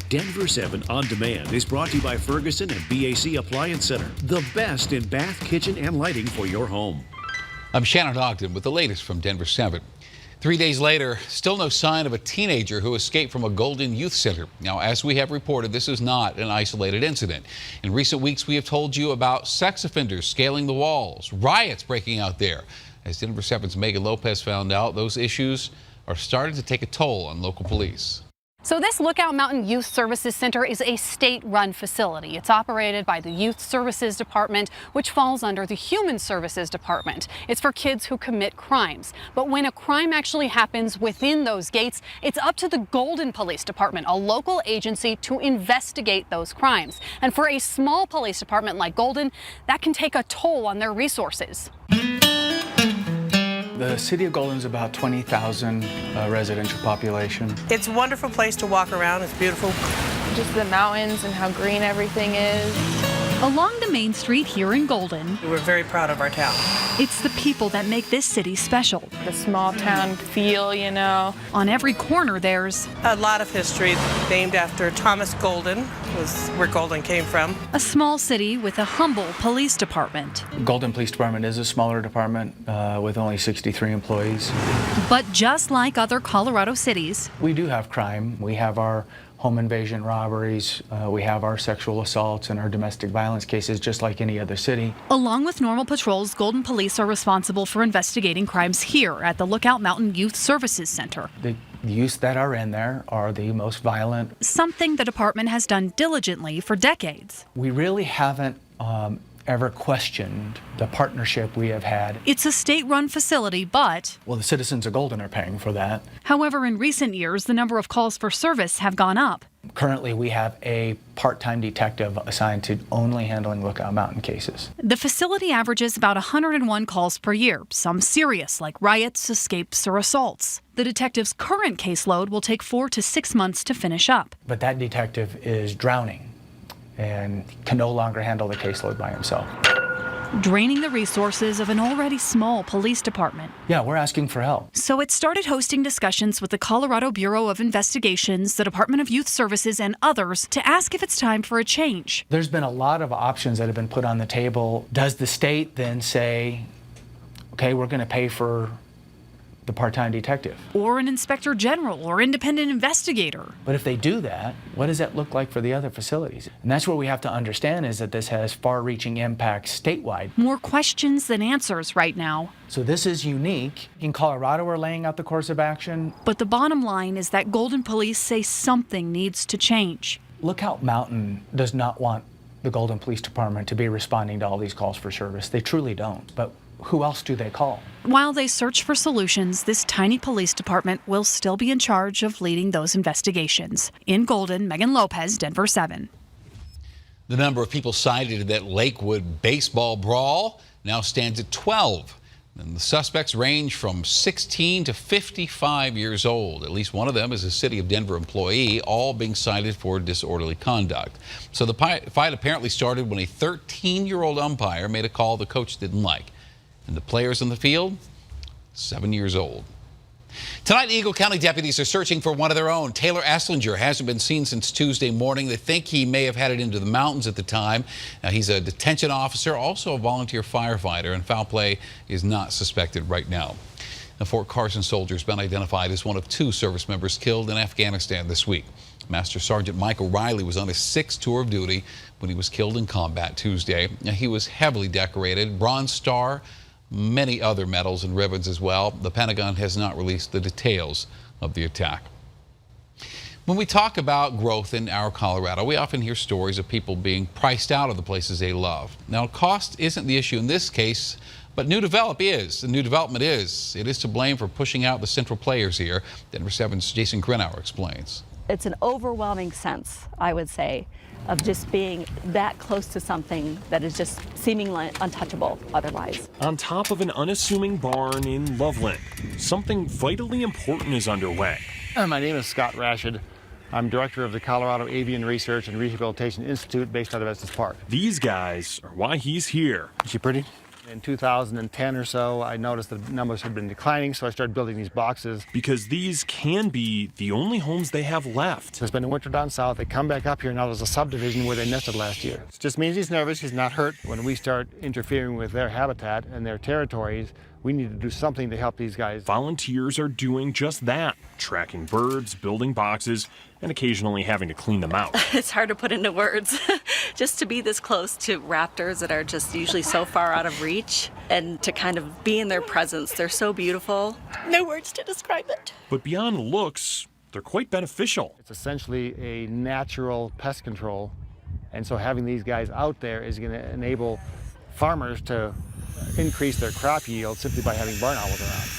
Denver 7 On Demand is brought to you by Ferguson and BAC Appliance Center, the best in bath, kitchen, and lighting for your home. I'm Shannon Ogden with the latest from Denver 7. 3 days later, still no sign of a teenager who escaped from a Golden Youth Center. Now, as we have reported, this is not an isolated incident. In recent weeks, we have told you about sex offenders scaling the walls, riots breaking out there. As Denver 7's Megan Lopez found out, those issues are starting to take a toll on local police. So this Lookout Mountain Youth Services Center is a state-run facility. It's operated by the Youth Services Department, which falls under the Human Services Department. It's for kids who commit crimes. But when a crime actually happens within those gates, it's up to the Golden Police Department, a local agency, to investigate those crimes. And for a small police department like Golden, that can take a toll on their resources. The city of Golden is about 20,000 residential population. It's a wonderful place to walk around. It's beautiful. Just the mountains and how green everything is. Along the main street here in Golden, We're very proud of our town. it's the people that make this city special. The small town feel, you know. On every corner there's A lot of history named after Thomas Golden, was where Golden came from. a small city with a humble police department. Golden Police Department is a smaller department with only 63 employees. But just like other Colorado cities, We do have crime. We have our home invasion robberies. We have our sexual assaults and our domestic violence cases, just like any other city. along with normal patrols, Golden Police are responsible for investigating crimes here at the Lookout Mountain Youth Services Center. The youths that are in there are the most violent. Something the department has done diligently for decades. We really haven't ever questioned the partnership we have had. It's a state-run facility, but Well, the citizens of Golden are paying for that. however, in recent years, the number of calls for service have gone up. Currently, we have a part-time detective assigned to only handling Lookout Mountain cases. The facility averages about 101 calls per year, some serious like riots, escapes, or assaults. The detective's current caseload will take 4 to 6 months to finish up. But that detective is drowning and can no longer handle the caseload by himself. Draining the resources of an already small police department. Yeah, we're asking for help. So it started hosting discussions with the Colorado Bureau of Investigations, the Department of Youth Services, and others to ask if it's time for a change. There's been a lot of options that have been put on the table. Does the state then say, okay, we're going to pay for the part-time detective? Or an inspector general or independent investigator. But if they do that, what does that look like for the other facilities? And that's what we have to understand, is that this has far-reaching impacts statewide. More questions than answers right now. So this is unique. In Colorado, we're laying out the course of action. But the bottom line is that Golden Police say something needs to change. Lookout Mountain does not want the Golden Police Department to be responding to all these calls for service. They truly don't. But who else do they call? While they search for solutions, this tiny police department will still be in charge of leading those investigations. In Golden, Megan Lopez, Denver 7. The number of people cited in that Lakewood baseball brawl now stands at 12. And the suspects range from 16 to 55 years old. At least one of them is a City of Denver employee, all being cited for disorderly conduct. So the fight apparently started when a 13-year-old umpire made a call the coach didn't like. And the players on the field, 7 years old. Tonight, Eagle County deputies are searching for one of their own. Taylor Esslinger hasn't been seen since Tuesday morning. They think he may have headed into the mountains at the time. Now, he's a detention officer, also a volunteer firefighter, and foul play is not suspected right now. The Fort Carson soldier has been identified as one of 2 service members killed in Afghanistan this week. Master Sergeant Michael Riley was on his 6th tour of duty when he was killed in combat Tuesday. Now, he was heavily decorated, Bronze Star, many other medals and ribbons as well. The Pentagon has not released the details of the attack. When we talk about growth in our Colorado, we often hear stories of people being priced out of the places they love. Now, cost isn't the issue in this case, but new development is. It is to blame for pushing out the central players here. Denver 7's Jason Grinauer explains. It's an overwhelming sense, I would say, of just being that close to something that is just seemingly untouchable otherwise. On top of an unassuming barn in Loveland, something vitally important is underway. My name is Scott Rashid. I'm director of the Colorado Avian Research and Rehabilitation Institute based out of Estes Park. These guys are why he's here. Is she pretty? In 2010 or so, I noticed the numbers had been declining, so I started building these boxes. Because these can be the only homes they have left. It's been a winter down south. They come back up here. Now there's a subdivision where they nested last year. It just means he's nervous. He's not hurt. When we start interfering with their habitat and their territories, we need to do something to help these guys. Volunteers are doing just that, tracking birds, building boxes, and occasionally having to clean them out. It's hard to put into words. Just to be this close to raptors that are just usually so far out of reach, and to kind of be in their presence. They're so beautiful. No words to describe it. But beyond looks, they're quite beneficial. It's essentially a natural pest control, and so having these guys out there is going to enable farmers to increase their crop yield simply by having barn owls around.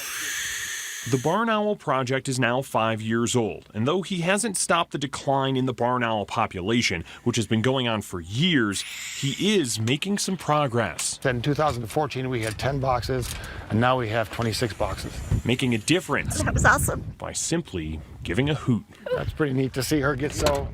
The Barn Owl Project is now 5 years old, and though he hasn't stopped the decline in the barn owl population, which has been going on for years, he is making some progress. In 2014, we had 10 boxes, and now we have 26 boxes. Making a difference. That was awesome. By simply giving a hoot. That's pretty neat to see her get so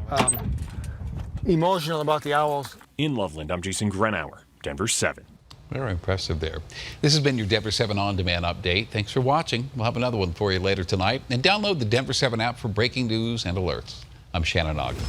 emotional about the owls. In Loveland, I'm Jason Grenauer, Denver 7. Very impressive there. This has been your Denver 7 On Demand update. Thanks for watching. We'll have another one for you later tonight. And download the Denver 7 app for breaking news and alerts. I'm Shannon Ogden.